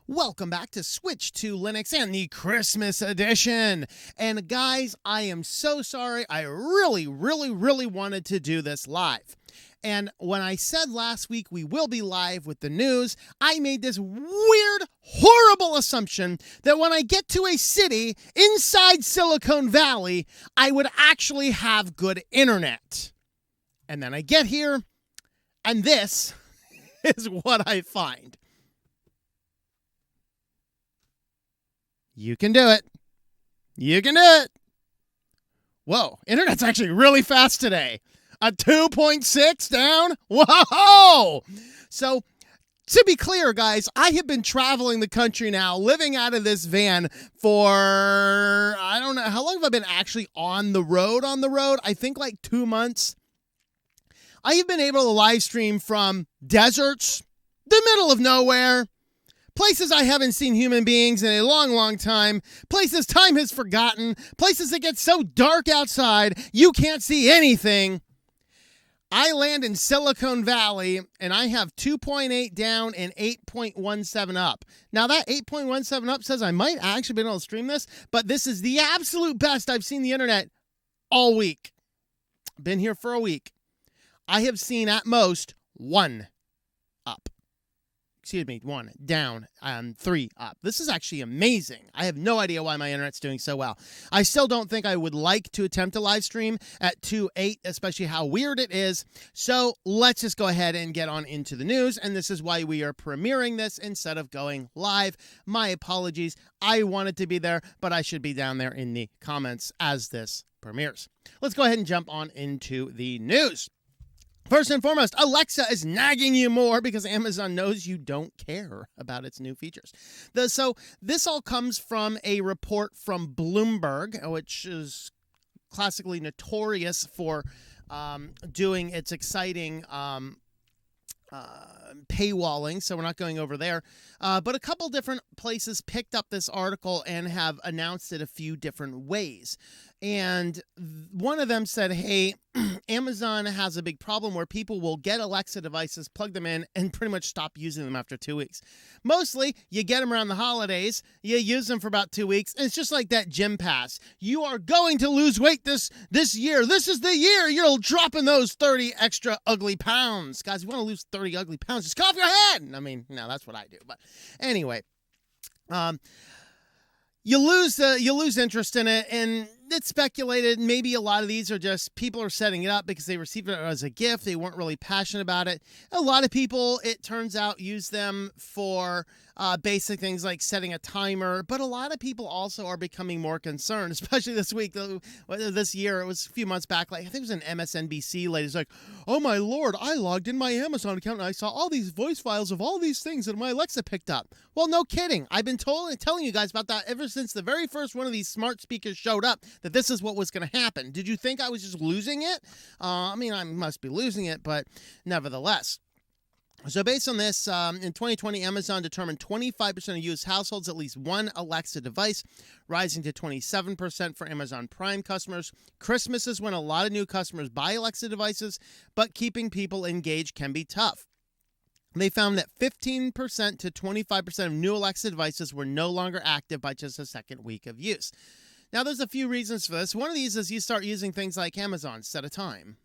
Welcome back to Switch to Linux and the Christmas edition. And guys, I am so sorry. I really wanted to do this live. And when I said last week we will be live with the news, I made this weird, horrible assumption that when I get to a city inside Silicon Valley, I would actually have good internet. And then I get here, and this is what I find. You can do it. You can do it. Whoa, internet's actually really fast today. A 2.6 down? Whoa! So, to be clear, guys, I have been traveling the country now, living out of this van for, I don't know, how long have I been actually on the road? I think like 2 months. I have been able to live stream from deserts, the middle of nowhere, places I haven't seen human beings in a long time, places time has forgotten, places that get so dark outside you can't see anything. I land in Silicon Valley, and I have 2.8 down and 8.17 up. Now, that 8.17 up says I might actually be able to stream this, but this is the absolute best I've seen the internet all week. Been here for a week. I have seen at most 1 up. Excuse me, 1 down, 3 up. This is actually amazing. I have no idea why my internet's doing so well. I still don't think I would like to attempt a live stream at 2.8, especially how weird it is. So let's just go ahead and get on into the news. And this is why we are premiering this instead of going live. My apologies. I wanted to be there, but I should be down there in the comments as this premieres. Let's go ahead and jump on into the news. First and foremost, Alexa is nagging you more because Amazon knows you don't care about its new features. So this all comes from a report from Bloomberg, which is classically notorious for doing its exciting paywalling, so we're not going over there. But a couple different places picked up this article and have announced it a few different ways. And one of them said, hey, Amazon has a big problem where people will get Alexa devices, plug them in, and pretty much stop using them after 2 weeks. Mostly, you get them around the holidays, you use them for about 2 weeks, and it's just like that gym pass. You are going to lose weight this year. This is the year you're dropping those 30 extra ugly pounds. Guys, if you want to lose 30 ugly pounds, just cut off your head. I mean, no, that's what I do. But anyway, you lose interest in it, and it's speculated maybe a lot of these are just people are setting it up because they received it as a gift. They weren't really passionate about it. A lot of people, it turns out, use them for basic things like setting a timer, but a lot of people also are becoming more concerned, especially this week, this year. It was a few months back, like I think it was an MSNBC lady's like, oh my Lord, I logged in my Amazon account and I saw all these voice files of all these things that my Alexa picked up. Well, no kidding. I've been telling you guys about that ever since the very first one of these smart speakers showed up, that this is what was going to happen. Did you think I was just losing it? I mean, I must be losing it, but nevertheless. So based on this, in 2020, Amazon determined 25% of U.S. households at least one Alexa device, rising to 27% for Amazon Prime customers. Christmas is when a lot of new customers buy Alexa devices, but keeping people engaged can be tough. They found that 15% to 25% of new Alexa devices were no longer active by just the second week of use. Now, there's a few reasons for this. One of these is you start using things like Amazon, set a time.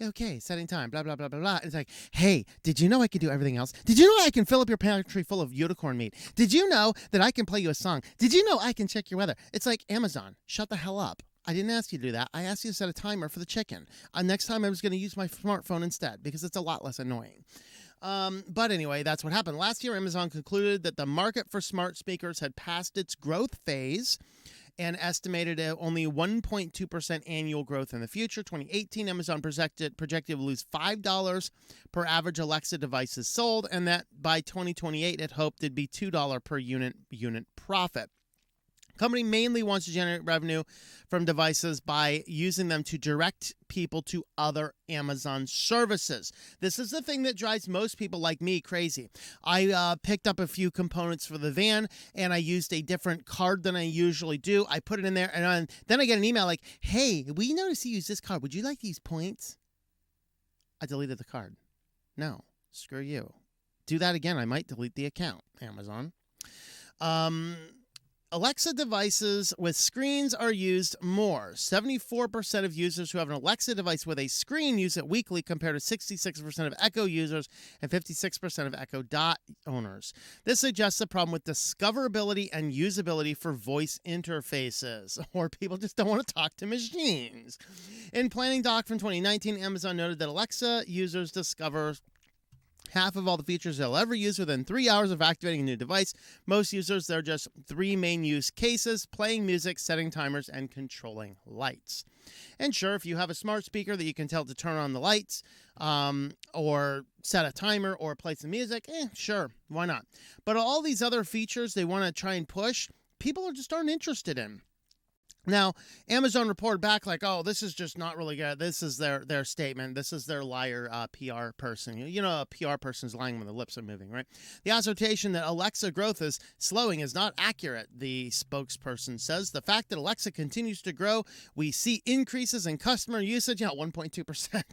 Okay, setting time, blah, blah, blah, blah, blah. It's like, hey, did you know I can do everything else? Did you know I can fill up your pantry full of unicorn meat? Did you know that I can play you a song? Did you know I can check your weather? It's like, Amazon, shut the hell up. I didn't ask you to do that. I asked you to set a timer for the chicken. Next time I was going to use my smartphone instead because it's a lot less annoying. But anyway, that's what happened. Last year, Amazon concluded that the market for smart speakers had passed its growth phase and estimated only 1.2% annual growth in the future. 2018, Amazon projected to lose $5 per average Alexa devices sold, and that by 2028, it hoped it'd be $2 per unit profit. Company mainly wants to generate revenue from devices by using them to direct people to other Amazon services. This is the thing that drives most people like me crazy. I picked up a few components for the van, and I used a different card than I usually do. I put it in there, and then I get an email like, hey, we noticed you use this card. Would you like these points? I deleted the card. No, screw you. Do that again. I might delete the account, Amazon. Alexa devices with screens are used more. 74% of users who have an Alexa device with a screen use it weekly, compared to 66% of Echo users and 56% of Echo Dot owners. This suggests a problem with discoverability and usability for voice interfaces, or people just don't want to talk to machines. In Planning Doc from 2019, Amazon noted that Alexa users discover half of all the features they'll ever use within 3 hours of activating a new device. Most users, there are just 3 main use cases: playing music, setting timers, and controlling lights. And sure, if you have a smart speaker that you can tell to turn on the lights, or set a timer, or play some music, sure, why not? But all these other features they want to try and push, people just aren't interested in. Now, Amazon reported back like, oh, this is just not really good. This is their statement. This is their liar PR person. You know, a PR person's lying when the lips are moving, right? The assertion that Alexa growth is slowing is not accurate, the spokesperson says. The fact that Alexa continues to grow, we see increases in customer usage, 1.2%.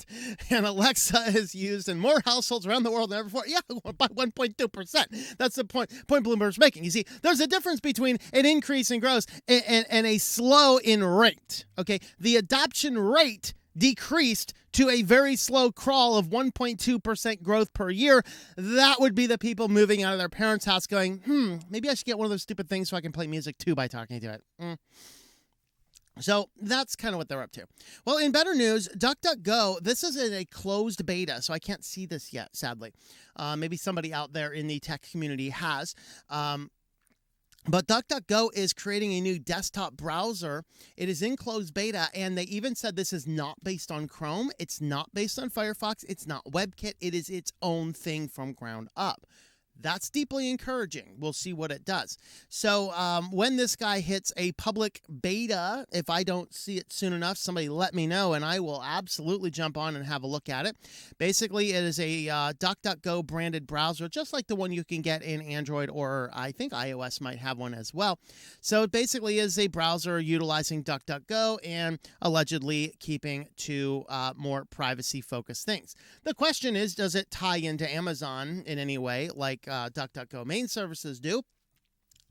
And Alexa is used in more households around the world than ever before. Yeah, by 1.2%. That's the point Bloomberg's making. You see, there's a difference between an increase in growth and a slow in rate. Okay, the adoption rate decreased to a very slow crawl of 1.2% growth per year. That would be the people moving out of their parents' house going, maybe I should get one of those stupid things so I can play music too by talking to it. So that's kind of what they're up to. Well, in better news, DuckDuckGo, this is in a closed beta, so I can't see this yet, sadly. Maybe somebody out there in the tech community has. But DuckDuckGo is creating a new desktop browser. It is in closed beta, and they even said this is not based on Chrome. It's not based on Firefox. It's not WebKit. It is its own thing from ground up. That's deeply encouraging. We'll see what it does. So when this guy hits a public beta, if I don't see it soon enough, somebody let me know, and I will absolutely jump on and have a look at it. Basically, it is a DuckDuckGo branded browser, just like the one you can get in Android, or I think iOS might have one as well. So it basically is a browser utilizing DuckDuckGo and allegedly keeping to more privacy-focused things. The question is, does it tie into Amazon in any way, like DuckDuckGo main services do?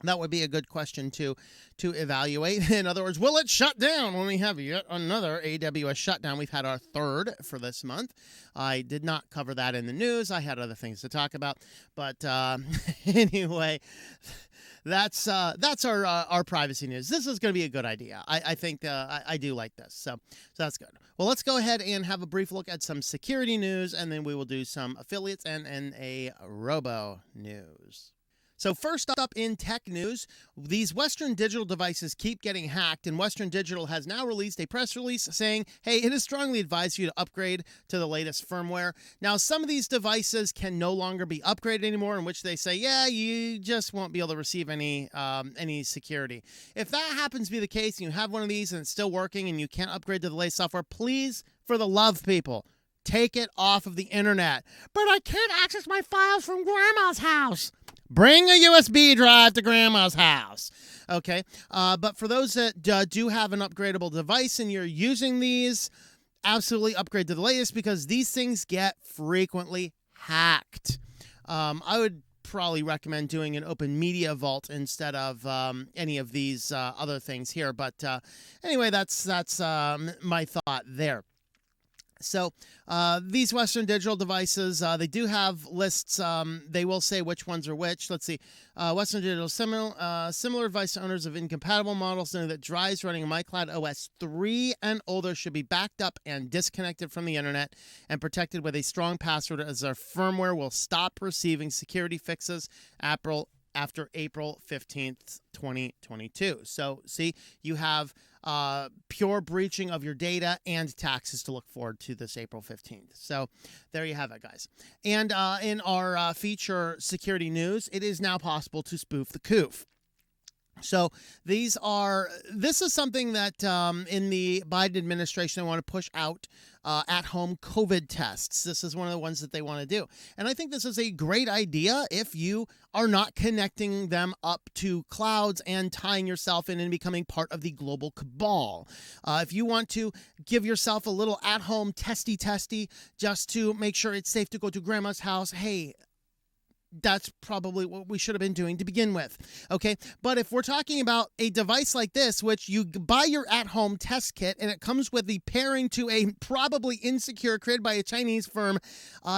That would be a good question to evaluate. In other words, will it shut down when we have yet another AWS shutdown? We've had our third for this month. I did not cover that in the news. I had other things to talk about. But anyway, that's our privacy news. This is going to be a good idea. I think I do like this. So that's good. Well, let's go ahead and have a brief look at some security news, and then we will do some affiliates and a robo news. So first up in tech news, these Western Digital devices keep getting hacked, and Western Digital has now released a press release saying, hey, it is strongly advised you to upgrade to the latest firmware. Now, some of these devices can no longer be upgraded anymore, in which they say, yeah, you just won't be able to receive any security. If that happens to be the case, and you have one of these and it's still working and you can't upgrade to the latest software, please, for the love of people, take it off of the internet. But I can't access my files from Grandma's house. Bring a USB drive to Grandma's house. Okay, but for those that do have an upgradable device and you're using these, absolutely upgrade to the latest, because these things get frequently hacked. I would probably recommend doing an open media vault instead of any of these other things here. But anyway, that's my thought there. So these Western Digital devices, they do have lists. They will say which ones are which. Let's see. Western Digital similar advice to owners of incompatible models know that drives running MyCloud OS 3 and older should be backed up and disconnected from the internet and protected with a strong password, as their firmware will stop receiving security fixes after April 15th, 2022. So see, you have pure breaching of your data and taxes to look forward to this April 15th. So there you have it, guys. And in our feature security news, it is now possible to spoof the Coof. So this is something that in the Biden administration, they want to push out at-home COVID tests. This is one of the ones that they want to do. And I think this is a great idea if you are not connecting them up to clouds and tying yourself in and becoming part of the global cabal. If you want to give yourself a little at-home testy just to make sure it's safe to go to Grandma's house, hey, that's probably what we should have been doing to begin with. Okay. But if we're talking about a device like this, which you buy your at-home test kit and it comes with the pairing to a probably insecure, created by a Chinese firm,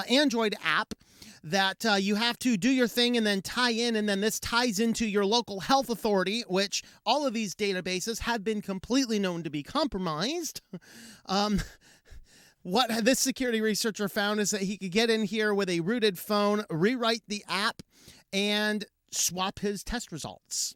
Android app, that you have to do your thing and then tie in, and then this ties into your local health authority, which all of these databases have been completely known to be compromised. What this security researcher found is that he could get in here with a rooted phone, rewrite the app, and swap his test results.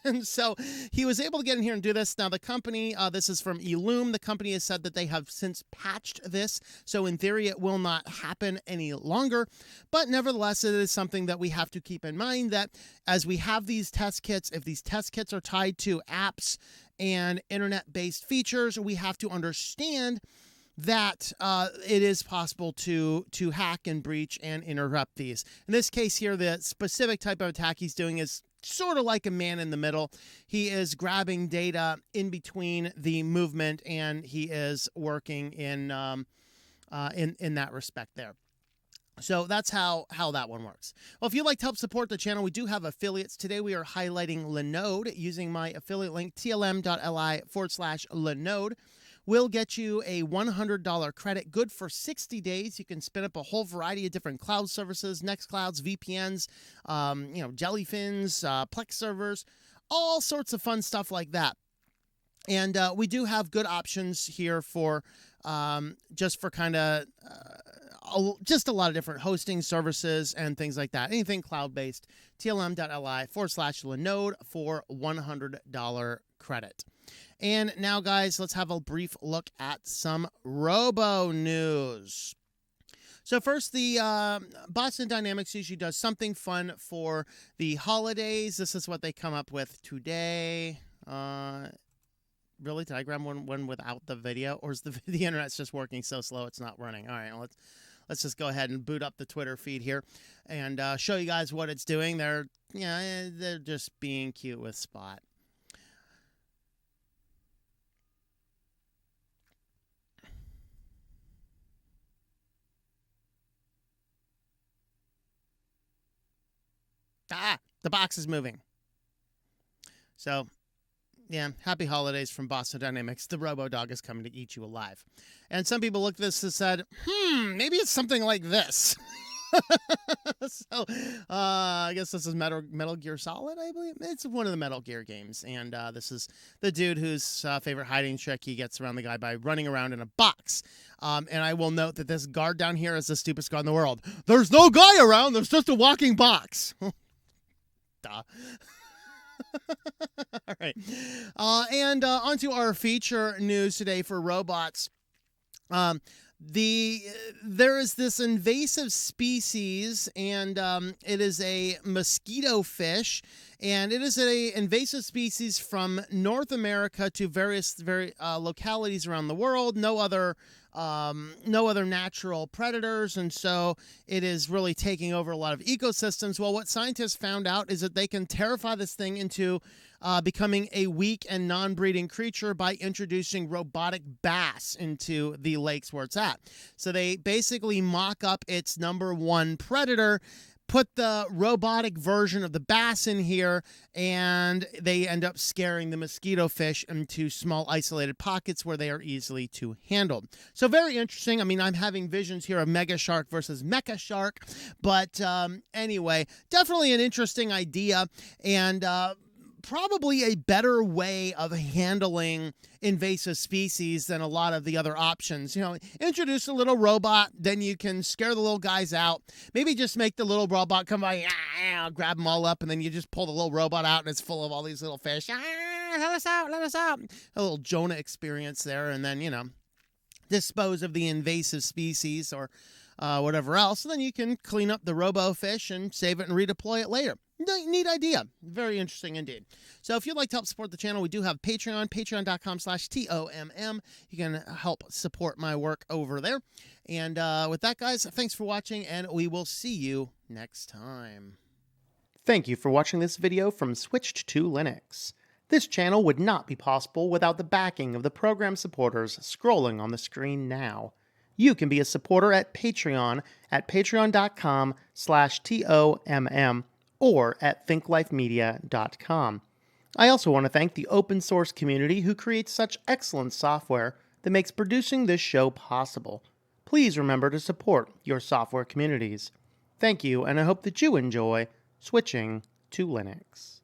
And so he was able to get in here and do this. Now, the company, this is from Ellume. The company has said that they have since patched this. So in theory, it will not happen any longer. But nevertheless, it is something that we have to keep in mind, that as we have these test kits, if these test kits are tied to apps and internet-based features, we have to understand that it is possible to hack and breach and interrupt these. In this case here, the specific type of attack he's doing is sort of like a man in the middle. He is grabbing data in between the movement, and he is working in that respect there. So that's how that one works. Well, if you'd like to help support the channel, we do have affiliates. Today we are highlighting Linode using my affiliate link, tlm.li/Linode. Will get you a $100 credit, good for 60 days. You can spin up a whole variety of different cloud services, Nextclouds, VPNs, Jellyfins, Plex servers, all sorts of fun stuff like that. And we do have good options here for just for kind of just a lot of different hosting services and things like that. Anything cloud-based, tlm.li/Linode for $100 credit. And now, guys, let's have a brief look at some robo news. So first, the Boston Dynamics usually does something fun for the holidays. This is what they come up with today. Really? Did I grab one without the video? Or is the internet's just working so slow it's not running? All right, well, let's just go ahead and boot up the Twitter feed here and show you guys what it's doing. They're just being cute with Spot. The box is moving. So, yeah, happy holidays from Boston Dynamics. The Robo Dog is coming to eat you alive. And some people looked at this and said, maybe it's something like this. So, I guess this is Metal Gear Solid, I believe. It's one of the Metal Gear games. And this is the dude whose favorite hiding trick he gets around the guy by running around in a box. And I will note that this guard down here is the stupidest guard in the world. There's no guy around. There's just a walking box. Duh. All right. And onto our feature news today for robots. There is this invasive species, and it is a mosquito fish, and it is an invasive species from North America to various localities around the world. No other natural predators, and so it is really taking over a lot of ecosystems. Well, what scientists found out is that they can terrify this thing into becoming a weak and non-breeding creature by introducing robotic bass into the lakes where it's at. So they basically mock up its #1 predator, put the robotic version of the bass in here, and they end up scaring the mosquito fish into small isolated pockets where they are easily to handle. So very interesting. I mean, I'm having visions here of mega shark versus mecha shark, but anyway, definitely an interesting idea, and probably a better way of handling invasive species than a lot of the other options. Introduce a little robot, then you can scare the little guys out. Maybe just make the little robot come by, grab them all up, and then you just pull the little robot out, and it's full of all these little fish. Let us out, let us out. A little Jonah experience there, and then, dispose of the invasive species or whatever else. And then you can clean up the robo fish and save it and redeploy it later. Neat idea. Very interesting indeed. So if you'd like to help support the channel, we do have Patreon, patreon.com/TOMM. You can help support my work over there. And with that, guys, thanks for watching, and we will see you next time. Thank you for watching this video from Switched to Linux. This channel would not be possible without the backing of the program supporters scrolling on the screen now. You can be a supporter at Patreon at patreon.com/TOMM or at thinklifemedia.com. I also want to thank the open source community who creates such excellent software that makes producing this show possible. Please remember to support your software communities. Thank you, and I hope that you enjoy switching to Linux.